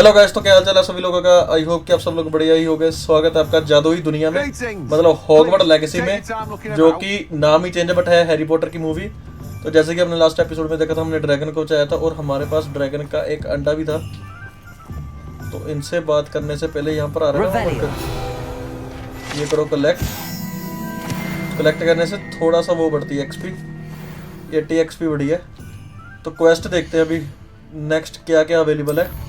Hello guys, तो क्या हाल चाल है सभी लोगों का। आई होप कि आप सब लोग बढ़िया ही होंगे। स्वागत है आपका जादुई दुनिया में, मतलब हॉगवर्ट लेगेसी में, जो कि नाम ही चेंज बट है हैरी पॉटर की मूवी। तो जैसे कि हमने लास्ट एपिसोड में देखा था, हमने ड्रैगन को बचाया था और हमारे पास ड्रैगन का एक अंडा भी था। तो इनसे बात करने से पहले यहाँ पर आ रहा है वर्कर। ये करो कलेक्ट। कलेक्ट करने से थोड़ा सा वो बढ़ती है एक्सपी, 80 एक्सपी बढ़ी है। तो क्वेस्ट देखते हैं अभी नेक्स्ट क्या क्या अवेलेबल है।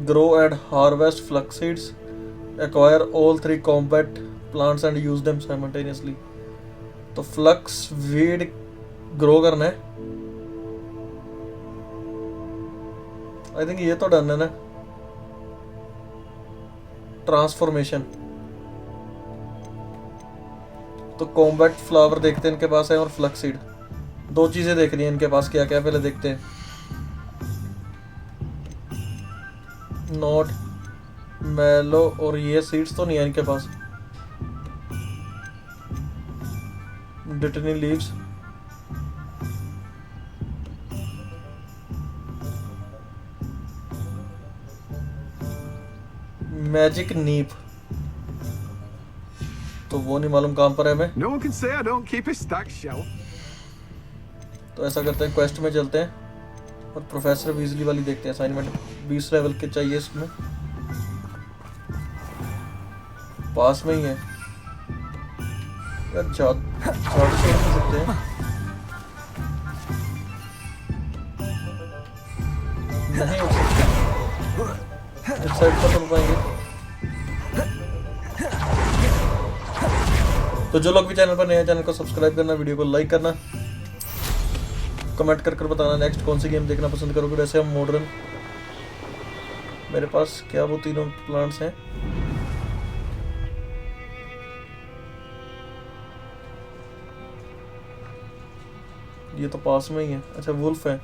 Grow and harvest flax seeds. Acquire all 3 combat plants and use them simultaneously. तो फ्लक्स वीड ग्रो करना है। आई थिंक ये तो डन है ना। ट्रांसफॉर्मेशन तो कॉम्बैट फ्लावर देखते हैं इनके पास है, और फ्लक्स सीड। दो चीजें देखनी है इनके पास क्या क्या, पहले देखते हैं। नॉट मेलो और ये सीड्स तो नहीं है इनके पास। डिटनी लीव्स, मैजिक नीप, तो वो नहीं मालूम कहां पर है हमें। No one can say I don't keep a stacked shelf. तो ऐसा करते हैं, क्वेस्ट में चलते हैं और प्रोफेसर वीजली वाली देखते हैं। असाइनमेंट 20 लेवल के चाहिए इसमें, पास में ही है यार। ज़्यादा छोड़ सकते हैं, नहीं हो सकते इस साइड पर चल पाएंगे। तो जो लोग भी चैनल पर नए हैं, चैनल को सब्सक्राइब करना, वीडियो को लाइक करना, कमेंट कर बताना नेक्स्ट कौन सी गेम देखना पसंद करोगे। वैसे हम मॉडर्न, मेरे पास क्या वो तीनों प्लांट्स हैं। ये तो पास में ही है। अच्छा वुल्फ है,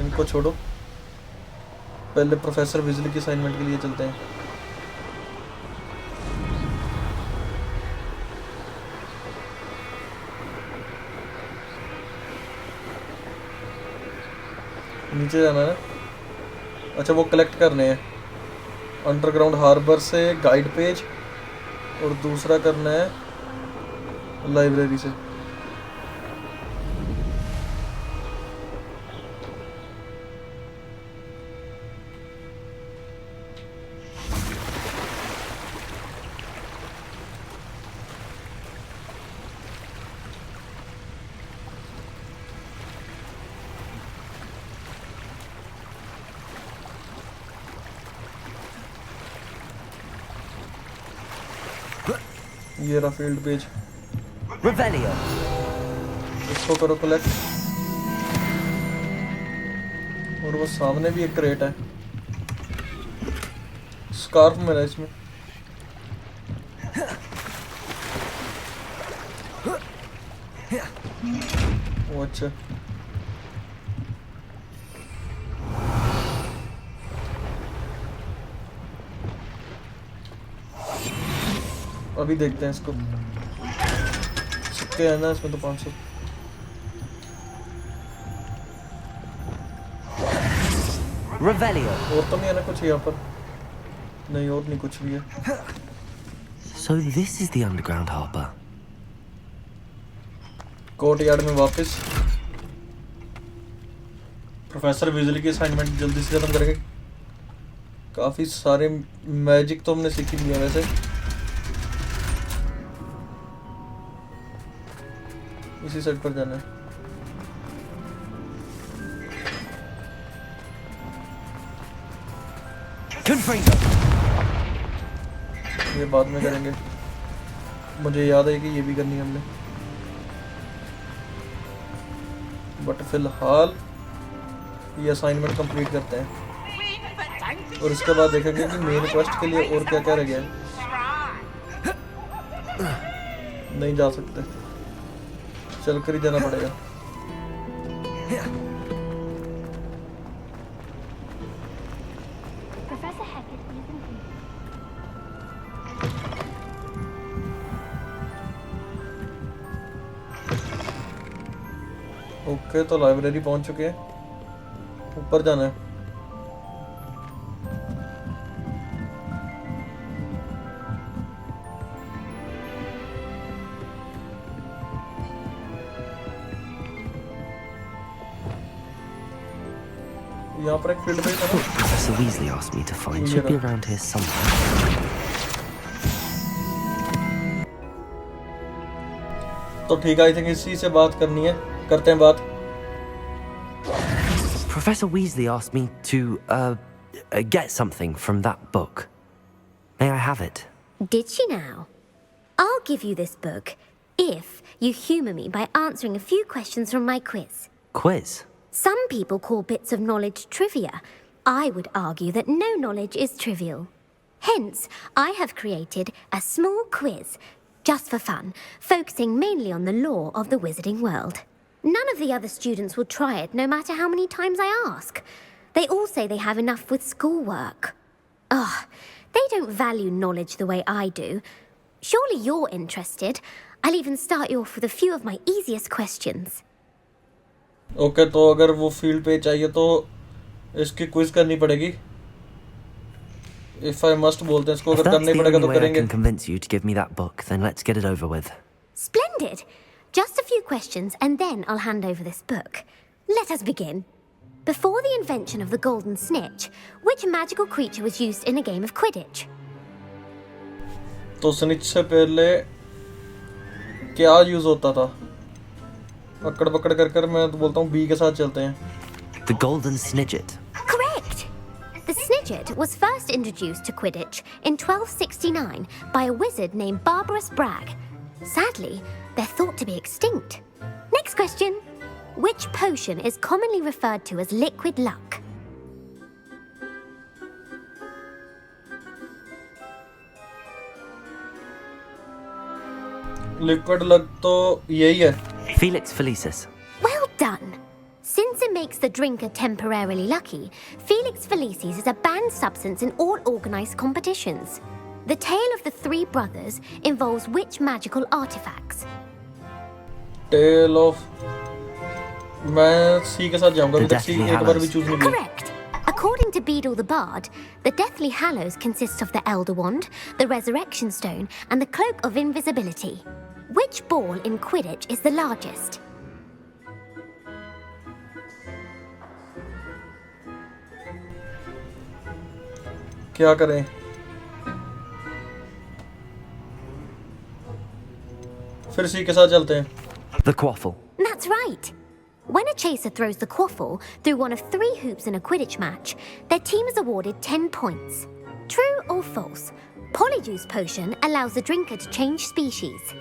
इनको छोड़ो, पहले प्रोफेसर विजली की असाइनमेंट के लिए चलते हैं। नीचे जाना है। अच्छा वो कलेक्ट करने हैं अंडरग्राउंड हार्बर से गाइड पेज, और दूसरा करना है लाइब्रेरी से। ये रहा फील्ड पेज, इसको करो कलेक्ट। और वो सामने भी एक क्रेट है, स्कार्फ मिला इसमें। वो अच्छा, अभी देखते हैं इसको। सिक्के है ना इसमें तो 500। और तो नहीं है ना कुछ यहाँ पर, नहीं और नहीं कुछ भी है। So this is the underground harbor. Court yard में वापस। प्रोफेसर विजली की असाइनमेंट जल्दी से खत्म करेंगे। काफी सारे मैजिक तो हमने सीख ही लिया वैसे। इसी साइड पर जाना है। ये बाद में करेंगे, मुझे याद है कि ये भी करनी है हमने, बट फिलहाल ये असाइनमेंट कंप्लीट करते हैं और इसके बाद देखेंगे कि मेन क्वेस्ट के लिए और क्या क्या रह गया है। नहीं जा सकते, चल कर ही जाना पड़ेगा। ओके, तो लाइब्रेरी पहुंच चुके हैं। ऊपर जाना है। यहाँ पर एक फील्ड में Professor Weasley asked me to find. Should be around here somewhere. तो ठीक है, आई थिंक इसी से बात करनी है, करते हैं बात। Professor Weasley asked me to get something from that book. May I have it? Did she now? I'll give you this book if you humour me by answering a few questions from my quiz. Quiz? Some people call bits of knowledge trivia. I would argue that no knowledge is trivial. Hence, I have created a small quiz, just for fun, focusing mainly on the lore of the wizarding world. None of the other students will try it, no matter how many times I ask. They all say they have enough with schoolwork. They don't value knowledge the way I do. Surely you're interested. I'll even start you off with a few of my easiest questions. Okay, तो अगर वो field पे चाहिए तो इसकी quiz करनी पड़ेगी। If I must बोलते हैं इसको, अगर करना पड़ेगा तो करेंगे। I can convince you to give me that book, then let's get it over with. Splendid! Just a few questions and then I'll hand over this book. Let us begin. Before the invention of the golden snitch, which magical creature was used in a game of Quidditch? तो snitch से पहले क्या use होता था? पकड़ पकड़ कर कर मैं तो बोलता हूँ बी के साथ चलते हैं। The golden snidget. Correct! The snidget was first introduced to Quidditch in 1269 by a wizard named Barbarous Bragg. Sadly, they're thought to be extinct. Next question. Which potion is commonly referred to as liquid luck? Liquid luck तो यही है। Felix Felicis. Well done! Since it makes the drinker temporarily lucky, Felix Felicis is a banned substance in all organised competitions. The tale of the three brothers involves which magical artifacts? Tale of, मैं सी के साथ जाऊंगा, अभी तक सी एक बार भी choose नहीं किया। Correct! According to Beedle the Bard, the Deathly Hallows consists of the Elder Wand, the Resurrection Stone, and the Cloak of Invisibility. Which ball in Quidditch is the largest? क्या करें? फिर सी के साथ चलते हैं। The quaffle. That's right! When a chaser throws the quaffle through one of 3 hoops in a Quidditch match, their team is awarded 10 points. True or false? Polyjuice potion allows the drinker to change species.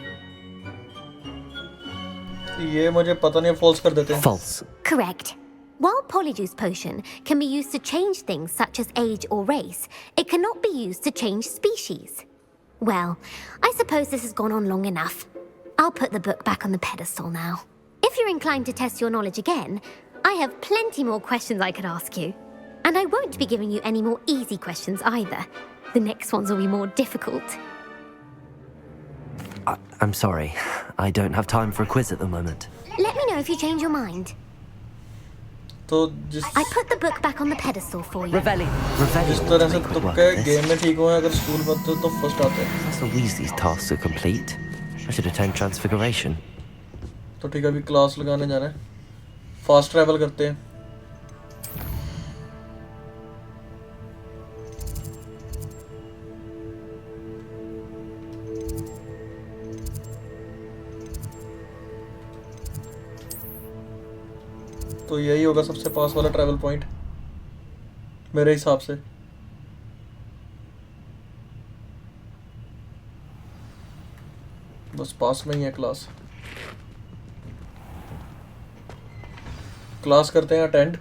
ये मुझे पता नहीं, false कर देते हैं। False. Correct. While Polyjuice potion can be used to change things such as age or race, it cannot be used to change species. Well, I suppose this has gone on long enough. I'll put the book back on the pedestal now. If you're inclined to test your knowledge again, I have plenty more questions I could ask you. And I won't be giving you any more easy questions either. The next ones will be more difficult. I'm sorry. I don't have time for a quiz at the moment. Let me know if you change your mind. तो जिस I put the book back on the pedestal for you. Revelling. जिस तरह से Revelling. तुक्के game में ठीक हुए, अगर स्कूल में होते तो फर्स्ट आते हैं। Professor Weasley's tasks are complete. I should attend Transfiguration. तो ठीक है, अभी क्लास लगाने जाना है, फास्ट ट्रैवल करते हैं। तो यही होगा सबसे पास वाला ट्रैवल पॉइंट मेरे हिसाब से। बस पास में ही है क्लास। क्लास करते हैं अटेंड।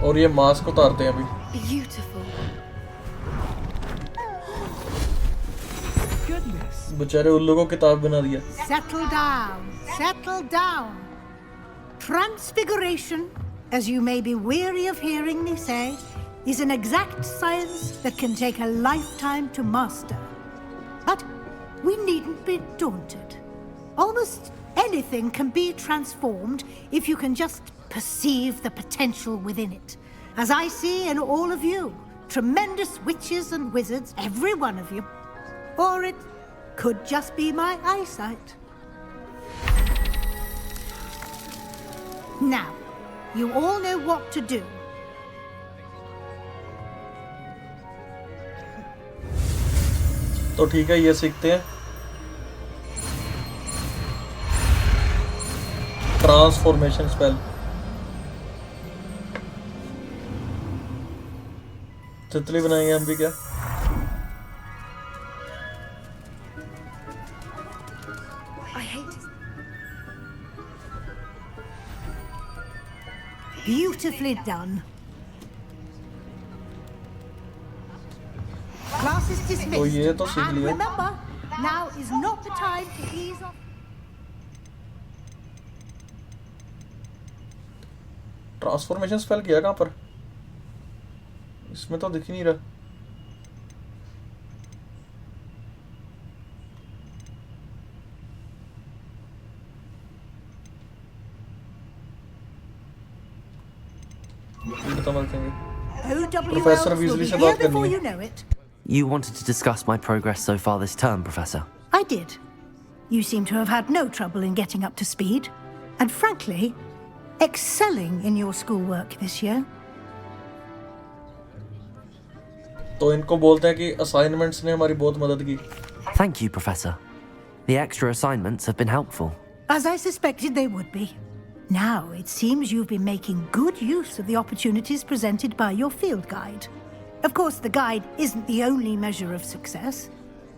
और ये मास्क उतारते हैं अभी। Beautiful. Goodness. बेचारे उल्लू को किताब बना दिया। Settle down, settle down. Transfiguration, as you may be weary of hearing me say, is an exact science that can take a lifetime to master. But we needn't be daunted. Almost anything can be transformed if you can just perceive the potential within it. As I see in all of you, tremendous witches and wizards, every one of you. Or it could just be my eyesight. Now, you all know what to do. तो ठीक है, ये सीखते हैं transformation spell. तितली बनाएंगे हम भी क्या? Beautifully done. Class is dismissed. तो ये तो सीख And लिया। remember, now is not the time to ease off. Transformation spell किया कहाँ पर? इसमें तो दिख ही नहीं रहा। Professor OWLs will Weasley be से here बात करनी before है। you know it. You wanted to discuss my progress so far this term, Professor. I did. You seem to have had no trouble in getting up to speed. And frankly, excelling in your schoolwork this year. तो इनको बोलते हैं कि assignments ने हमारी बहुत मदद की। Thank you, Professor. The extra assignments have been helpful. As I suspected they would be. Now, it seems you've been making good use of the opportunities presented by your field guide. Of course, the guide isn't the only measure of success.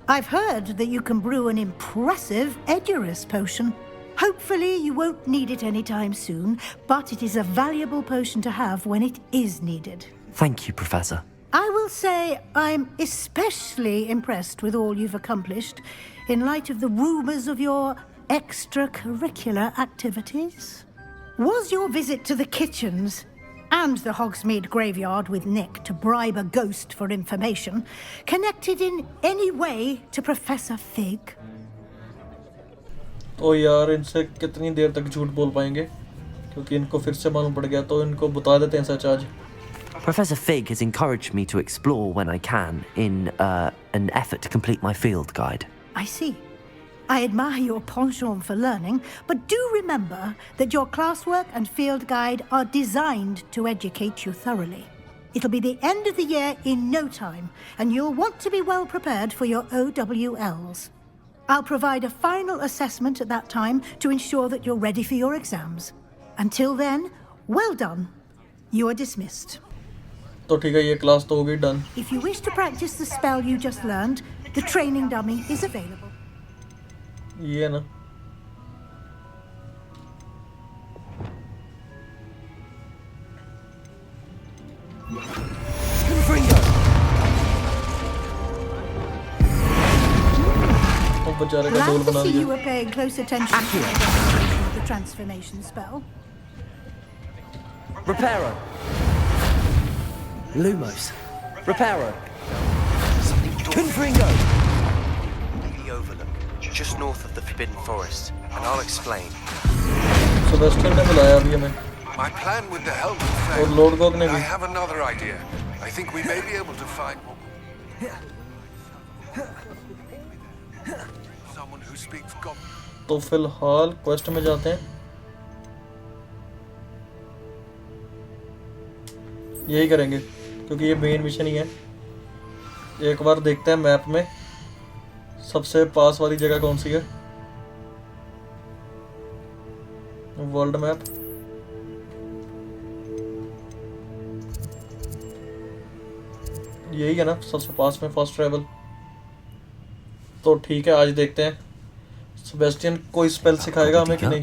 I've heard that you can brew an impressive Edurus potion. Hopefully, you won't need it anytime soon, but it is a valuable potion to have when it is needed. Thank you, Professor. I will say I'm especially impressed with all you've accomplished in light of the rumors of your extracurricular activities. Was your visit to the kitchens and the Hogsmeade graveyard with Nick to bribe a ghost for information connected in any way to Professor Fig? तो यार इनसे कितनी देर तक झूठ बोल पाएंगे, क्योंकि इनको फिर से मालूम पड़ गया, तो इनको बता देते हैं सच आज। Professor Fig has encouraged me to explore when I can in an effort to complete my field guide. I see. I admire your penchant for learning, but do remember that your classwork and field guide are designed to educate you thoroughly. It'll be the end of the year in no time, and you'll want to be well prepared for your OWLs. I'll provide a final assessment at that time to ensure that you're ready for your exams. Until then, well done. You are dismissed. तो ठीक है, ये class तो हो गई done. If you wish to practice the spell you just learned, the training dummy is available. ये ना तो बेचारे का डोल Glad to बना see you दिया। were paying close attention to the transformation spell. Reparo. Lumos. Reparo. Confringo. The overlook, just north of the Forbidden Forest, and I'll explain. Sebastian ने बुलाया अभी हमें, My plan with the helmet और failed. Lord Gogh ने I भी। have another idea. I think we may be able to find someone who speaks Goblin. तो फिलहाल quest में जाते हैं। यही करेंगे क्योंकि ये मेन मिशन ही है। एक बार देखते हैं मैप में सबसे पास वाली जगह कौन सी है। वर्ल्ड मैप, यही है ना सबसे पास में फास्ट ट्रैवल। तो ठीक है, आज देखते हैं सेबेस्टियन कोई स्पेल सिखाएगा हमें कि नहीं।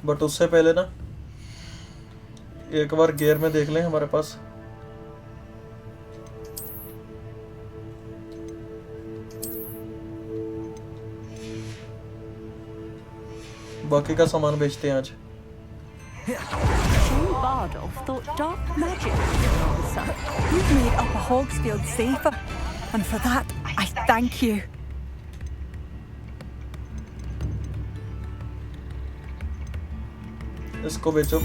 बट उससे पहले ना एक बार गियर में देख लें हमारे पास। बाकी का सामान बेचते हैं आज। Bardolph thought dark magic was an answer. You've made Upper Hogsfield safer, and for that, I thank you. इसको बेचो,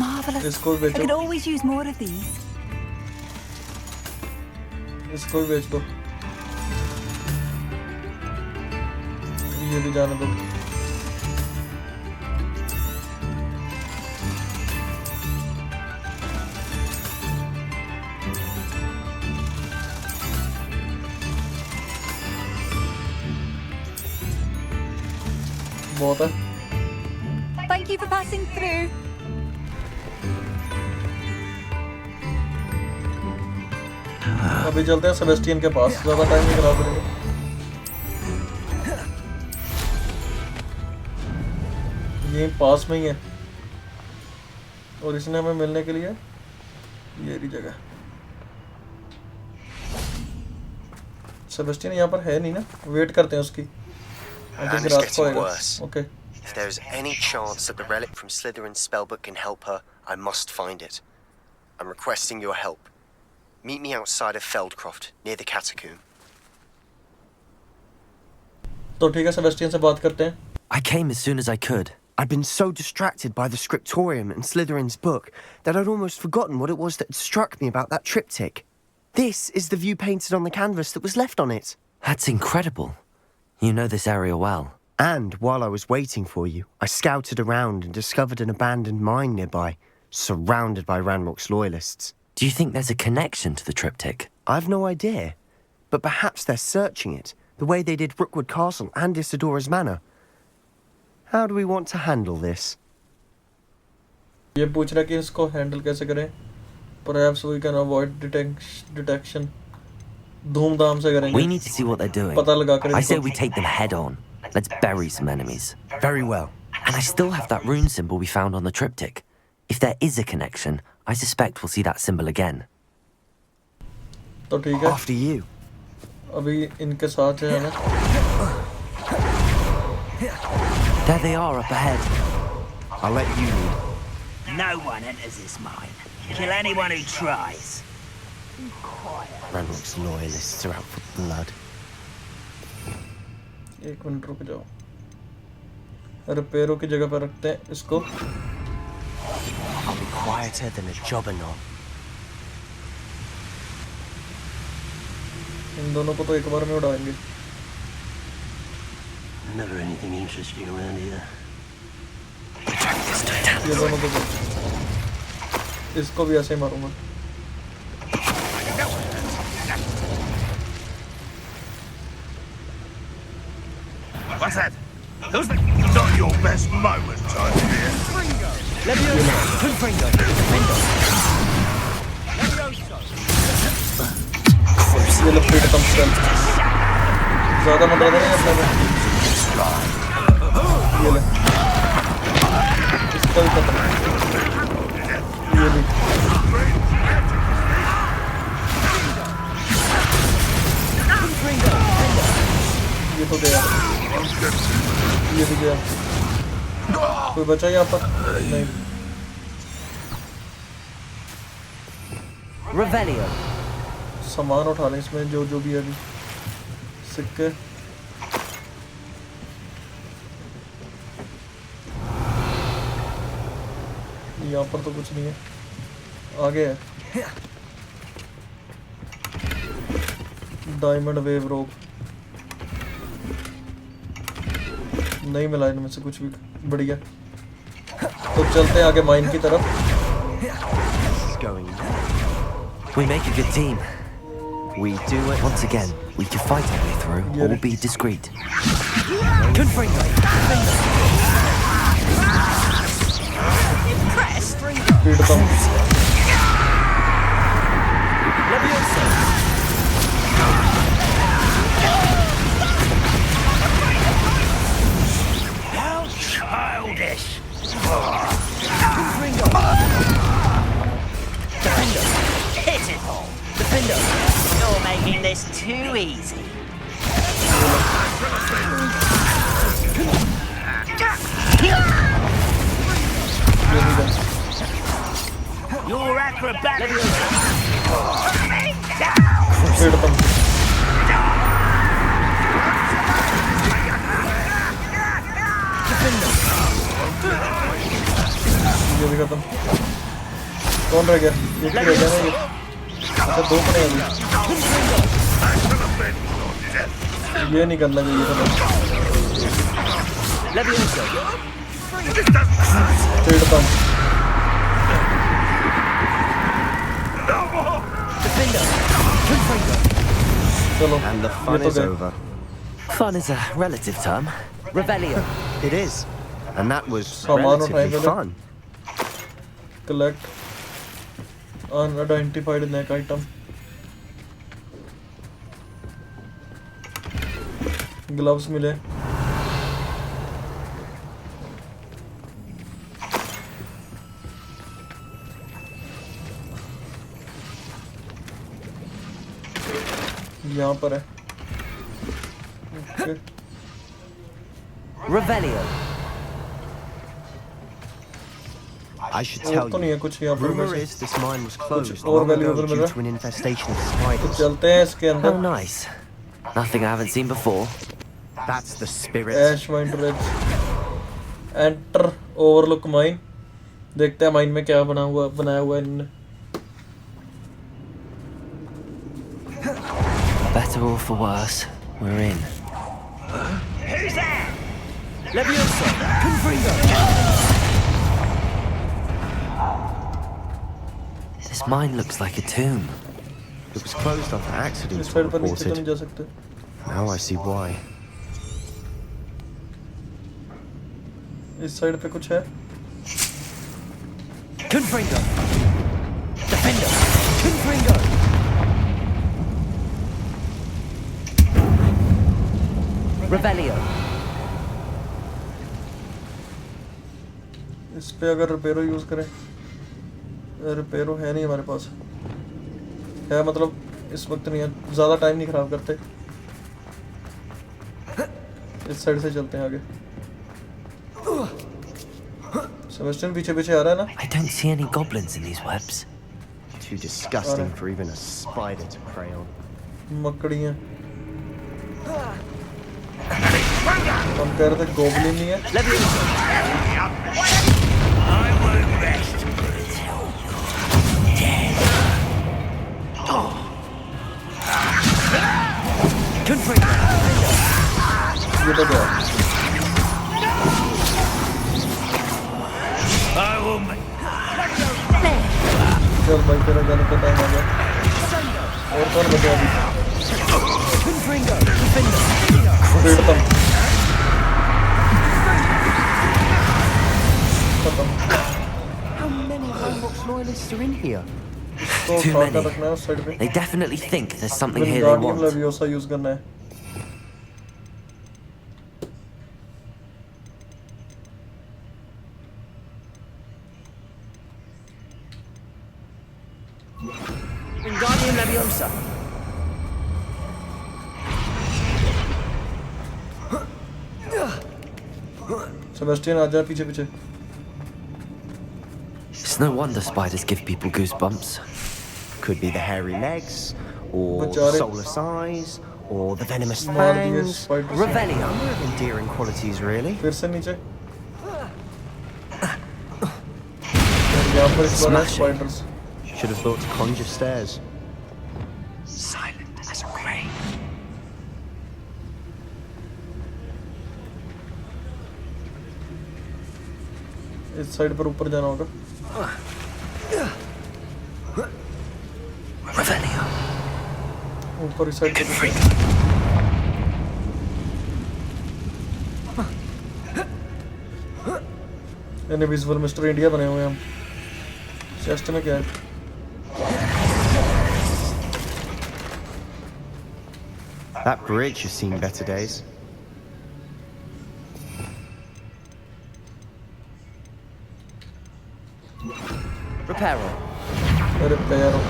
Marvelous. इसको भी I could बेचो, always use more of these. इसको भी बेच दो, ये भी जाने दो। बहुत है। Thank you for passing through. अभी चलते हैं सेबेस्टियन के पास, ज्यादा टाइम नहीं खराब करेंगे। ये पास में ही है और इसने हमें मिलने के लिए ये रही जगह। सेबेस्टियन यहाँ पर है नहीं ना, वेट करते हैं उसकी। And it's getting worse. Okay, If there is any chance that the relic from Slytherin's spellbook can help her, I must find it. I'm requesting your help. Meet me outside of Feldcroft, near the catacomb. तो ठीक है, Sebastian से बात करते हैं। I came as soon as I could. I'd been so distracted by the scriptorium and Slytherin's book that I'd almost forgotten what it was that struck me about that triptych. This is the view painted on the canvas that was left on it. That's incredible. You know this area well. And while I was waiting for you, I scouted around and discovered an abandoned mine nearby, surrounded by Ranrock's loyalists. Do you think there's a connection to the triptych? I've no idea, but perhaps they're searching it, the way they did Rookwood Castle and Isidora's Manor. How do we want to handle this? ये पूछ रहा है कि इसको handle कैसे करें। Perhaps we can avoid detection. धूमधाम से करेंगे। We need to see what they're doing. पता लगा कर I say इनको- we take them head on. Let's bury some enemies. Very well. And I still have that rune symbol we found on the triptych. If there is a connection, I suspect we'll see that symbol again. तो ठीक है, After you. अभी इनके साथ है ना। There they are up ahead. I'll let you lead. No one enters this mine. Kill anyone who tries. Ranrock's loyalists are out for blood. एक minute रुक जाओ, रिपेयरों की जगह पर रखते हैं इसको। I'll be quieter than a jobberknoll. इन दोनों को तो एक बार में उड़ाएंगे। Never anything interesting around here. ये दोनों को तो, इसको भी ऐसे ही मारूंगा। What's that? Who's the... Not your best moment, I fear. ये लो फ्रीड कम स्ट्रेंथ, ज़्यादा मत लगा नहीं अपने में। ये ले, इसका भी खत्म, ये भी। ये तो गया, ये भी गया। कोई बचा यहाँ पर? नहीं। Revelio. सामान उठा लें इसमें, जो जो भी है अभी। सिक्के, यहाँ पर तो कुछ नहीं है, आगे है। डायमंड वेव रोग, नहीं मिला इनमें से कुछ भी। बढ़िया, तो चलते हैं आगे माइन की तरफ। We make a good team. We do it. Once again, we can fight our way through or we'll be discreet. पीटता हूँ। How childish! Pitiful! You're making this too easy. Your acrobatics. पीटता हूँ। खत्म। कौन रह गया? एक ही रह गया ना ये। अच्छा 2 पड़े अभी। ये नहीं करना चाहिए था। Speed pump. चलो And the ये fun तो is गए। over. Fun is a relative term. Revelio. It is. And that was Saman relatively uठाए पहले। fun. Collect unidentified neck item. Gloves मिले। यहाँ पर है। Okay. Revelio. I should और tell तो नहीं है you. कुछ यहाँ पर Rumor वैसे। is this mine was closed और long ago valuable मिल due रहा to an infestation of तो spiders. चलते हैं इसके How अंदर। nice. Nothing I haven't seen before. That's the spirit. Ash Mine Ridge. Enter Overlook Mine. देखते हैं माइन में क्या बनाया हुआ है इन्होंने। Better or for worse, we're in. Who's there? Leviosa! Confringo! This mine looks like a tomb. It was closed after accidents इस were side पर नीचे तो नहीं reported. जा सकते। Now I see why. इस साइड पे कुछ है। Confringo! Defender! Confringo! Revelio! इस पे अगर रिपेयरो यूज करें। रिपेयरो है नहीं हमारे पास। है मतलब इस वक्त नहीं है। ज़्यादा टाइम नहीं खराब करते। इस साइड से चलते हैं आगे। सेबेस्टियन पीछे पीछे आ रहा है ना। I don't see any goblins in these webs. Too disgusting for even a spider to prey on. मकड़ियाँ। हम कह रहे थे गोबलिन नहीं है। I won't rest until you're dead. Confringo! ये तो गया। I will make... चल भाई तेरा जाने का टाइम आ गया। और कौन बचा अभी? Confringo! Defender! Speed pump. खत्म। How many Hogwarts loyalists are in here? तो Too उठा कर many. रखना है उस साइड पे। They definitely think there's something here they guardian want. Leviosa use करना है। Wingardium Leviosa! सेबेस्टियन आ जा पीछे पीछे। It's no wonder spiders give people goosebumps. Could be the hairy legs, or Bechare. soulless eyes, or the venomous मार दिए fangs. Spider से। Revelio! Number of endearing qualities, really. फिर से नीचे। यहाँ पर इस बार है spiders. Should have thought to conjure stairs. Silent as a grave. इस साइड पर ऊपर जाना होगा। Revelio! ऊपर इस साइड पे यानी विजुअल मिस्टर इंडिया बने हुए हैं हम। चेस्ट में क्या है? That bridge has seen better days. Reparo! अरे पैरों।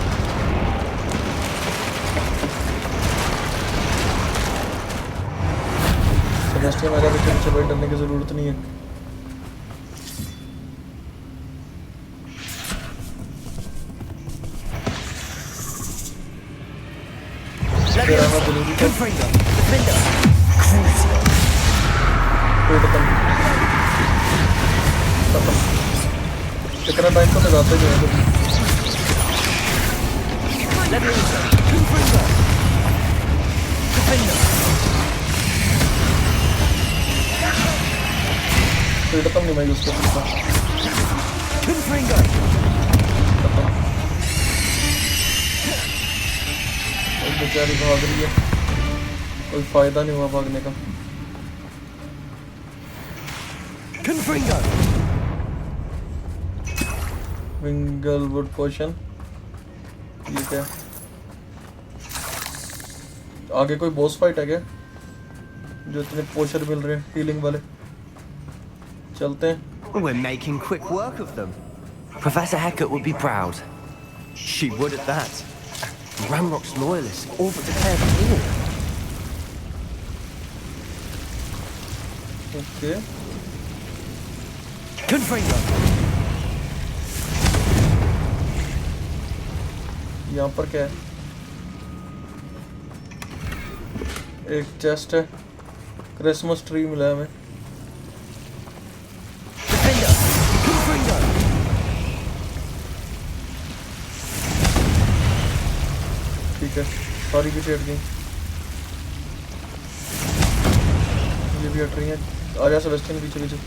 सेबेस्टियन आजा पीछे पीछे भाई, डरने की जरूरत नहीं है। तेरा मैं जरूरी था। Confringo! Defender! कोई खत्म। खत्म। इतना टाइम तो लगाते ही हैं। पीड़ता नहीं मैं उसको पूछता। बेचारी भाग रही है, कोई फायदा नहीं हुआ भागने का। विंगलवुड पोशन, ये क्या? आगे कोई बॉस फाइट है क्या जो इतने पोशन मिल रहे हैं हीलिंग वाले? चलते हैं। We're making quick work of them. Professor Hecat would be proud. She would at that. Ramrock's loyalists all but declared war. Okay, Confringo. यहाँ पर क्या है? एक चेस्ट है, क्रिसमस ट्री मिला है हमें। Defender. Confringo. ठीक है, सारी की हट गई, ये भी हट रही है। आ जा सेबेस्टियन पीछे पीछे।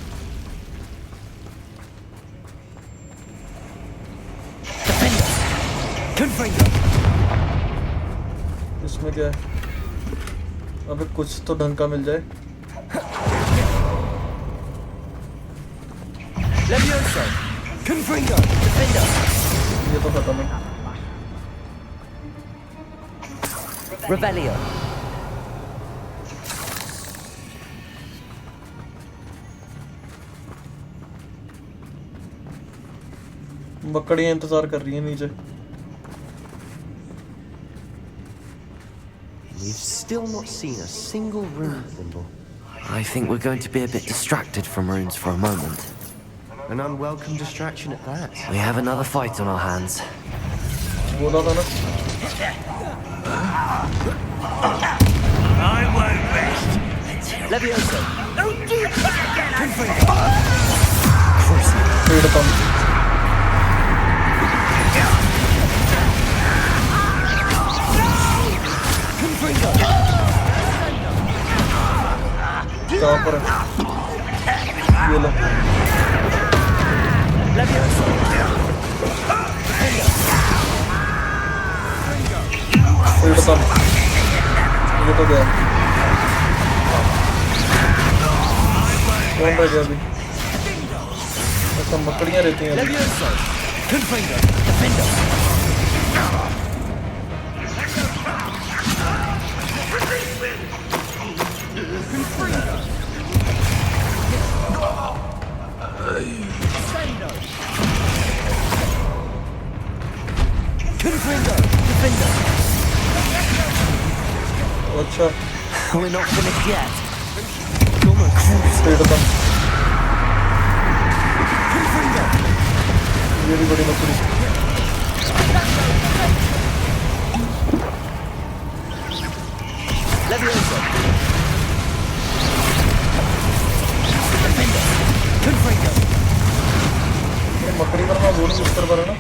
Defender. Confringo. इसमें क्या है? अबे कुछ तो ढंग का मिल जाए। Levioso. Confringo. Defender. ये तो खत्म है। Revelio. बकड़ियाँ इंतजार कर रही हैं नीचे। We've still not seen a single rune symbol. I think we're going to be a bit distracted from runes for a moment. An unwelcome distraction at that. We have another fight on our hands. बोला था ना। I won't rest. Levioso. पीड़ता हूँ। कहाँ पर है? ये लो। पीड़ता हूँ। ये तो गया। कौन रह गया अभी? ऐसा मकड़ियाँ रहती हैं अभी। अच्छा, We're not finished yet. पीड़ता हूँ। ये भी बड़ी मकड़ी। Levioso. ये मकड़ी पर मैं गोली यूज कर पा रहा ना।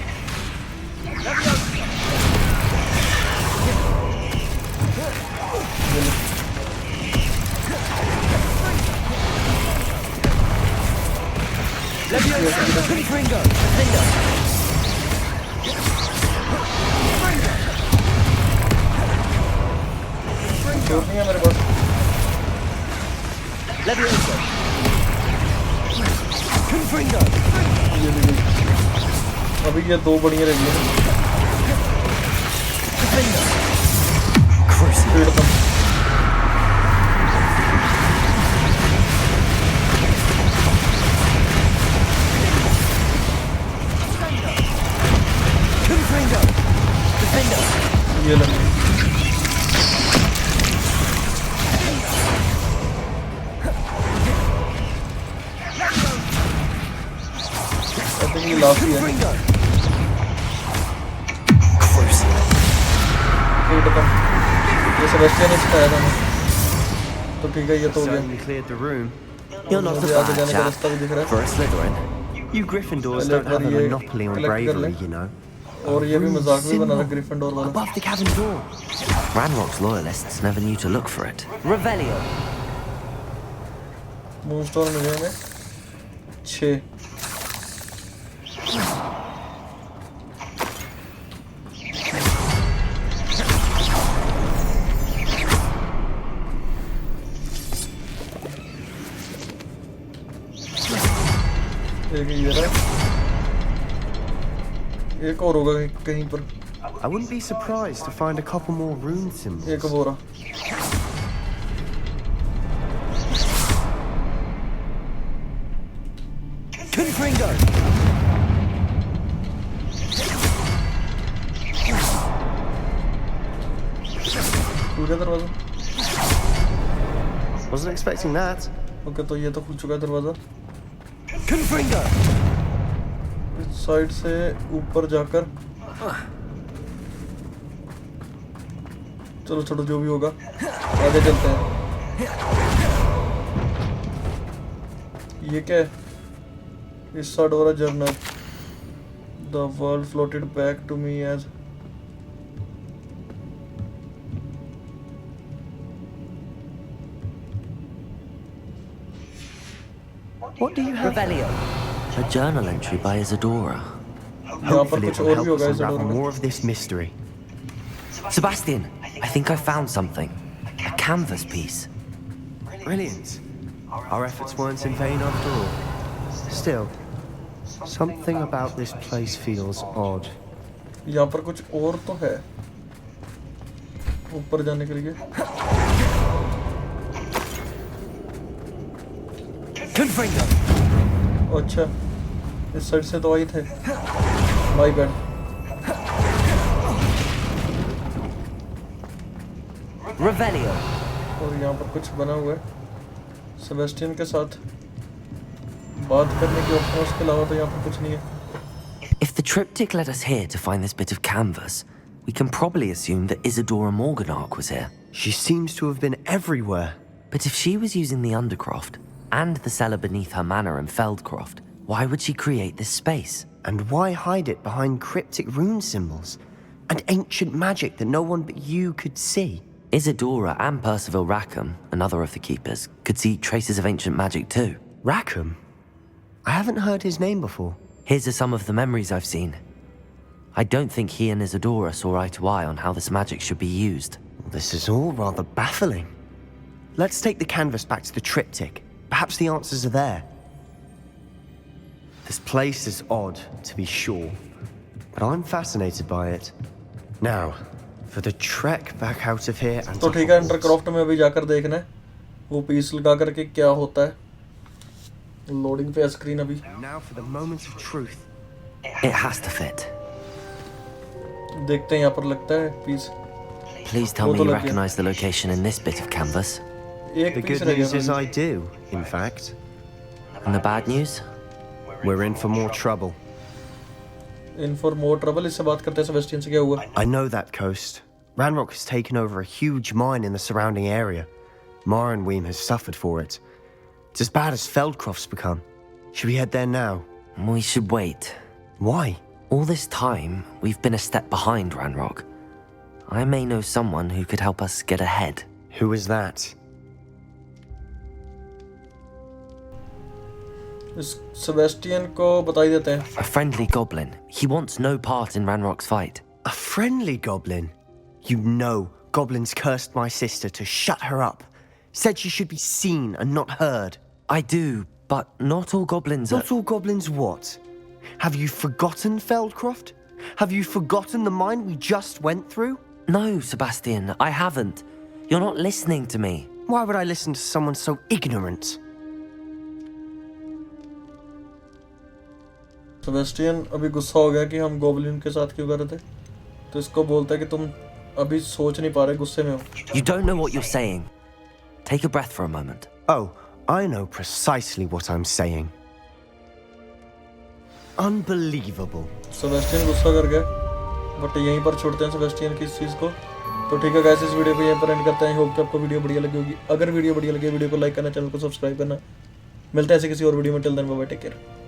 Confringo. Defender. जोर नहीं है मेरे पास। Levioso. Confringo. ये भी गई। अभी ये दो बढ़िया रही है। Defender. पीड़ता हूँ। Confringo. Defender. ये ले। ये लास्ट ही है। Confringo. पीड़ता हूँ। ये सेबेस्टियन ने सिखाया था हमें। तो ठीक है, ये तो हो गया। Certainly cleared the room. You're not a मुझे आगे bad जाने का रास्ता भी दिख रहा chap है। for a Slytherin. You Gryffindors पहले don't have a एक बार ये monopoly on collect कर bravery, लें। you know. और ये भी Rune मजाक भी बना रहा symbol ग्रिफिंडोर वाला। above the cabin door. Ranrock's loyalists never knew to look for it. Revelio. Moonstone मिले हमें 6। एक ये रहा, एक और होगा कहीं पर। I wouldn't be surprised to find a couple more rune symbols. एक वो रहा। Confringo. खुल गया दरवाजा। Wasn't expecting that. ओके, तो ये तो खुल चुका है दरवाजा। Confringo. इस साइड से ऊपर जाकर, चलो छोड़ो जो भी होगा, आगे चलते हैं। ये क्या है? Isadora journal. The world floated back to me as What do you have? Revelio. A journal entry by Isadora. यहाँ पर Hopefully कुछ it will और help भी होगा us इस unravel डोर में। more of this mystery. Sebastian, I think I found something. A canvas piece. Brilliant. Our efforts weren't in vain after all. Still, something about this place feels odd. यहाँ पर कुछ और तो है ऊपर जाने के लिए। Confringo. अच्छा, इस साइड से तो आई थे। My bad. Revelio. और यहाँ पर कुछ बना हुआ है सेबेस्टियन के साथ बात करने की ऑप्शन, उसके अलावा तो यहाँ पर कुछ नहीं है। If the triptych led us here to find this bit of canvas, we can probably assume that Isadora Morganach was here. She seems to have been everywhere. But if she was using the Undercroft and the cellar beneath her manor in Feldcroft, why would she create this space? And why hide it behind cryptic rune symbols and ancient magic that no one but you could see? Isadora and Percival Rackham, another of the keepers, could see traces of ancient magic too. Rackham? I haven't heard his name before. Here's some of the memories I've seen. I don't think he and Isadora saw eye to eye on how this magic should be used. This is all rather baffling. Let's take the canvas back to the triptych. Perhaps the answers are there. This place is odd, to be sure, but I'm fascinated by it. Now, for the trek back out of here and तो ठीक है, अंडरक्रॉफ्ट में अभी जाकर देखना है वो piece लगा करके क्या होता है। लोडिंग पे स्क्रीन अभी। Now for the moment of truth. It has to fit. देखते हैं, यहाँ पर लगता है पीस। Please tell वो me तो you लग गया। recognize the location in this bit of canvas. एक The पीस good रह news is गया। I do, in fact. And the bad news? We're in for more trouble. In for more trouble. इससे बात करते हैं Sebastian से क्या हुआ। I know that coast. Ranrock has taken over a huge mine in the surrounding area. Morinweem has suffered for it. It's as bad as Feldcroft's become. Should we head there now? We should wait. Why? All this time, we've been a step behind Ranrock. I may know someone who could help us get ahead. Who is that? इस Sebastian को बता ही देते हैं। A friendly goblin. He wants no part in Ranrock's fight. A friendly goblin? You know goblins cursed my sister to shut her up. Said she should be seen and not heard. I do, but not all goblins are... Not all goblins what? Have you forgotten Feldcroft? Have you forgotten the mine we just went through? No, Sebastian, I haven't. You're not listening to me. Why would I listen to someone so ignorant? Sebastian अभी गुस्सा हो गया कि हम goblin के साथ क्यों कर रहे थे, तो इसको बोलता है कि तुम अभी सोच नहीं पा रहे, गुस्से में हो। You don't know what you're saying. Take a breath for a moment. Oh, I know precisely what I'm saying. Unbelievable. Sebastian गुस्सा कर गया, बट यहीं पर छोड़ते हैं सेबेस्टियन की इस चीज़ को। तो ठीक है गाइस, इस वीडियो को यहीं पर एंड करते हैं। होप कि आपको वीडियो बढ़िया लगी होगी। अगर वीडियो बढ़िया लगे, वीडियो को लाइक करना, चैनल को सब्सक्राइब करना। मिलते हैं ऐसे किसी और वीडियो में। Till then bye bye, take care.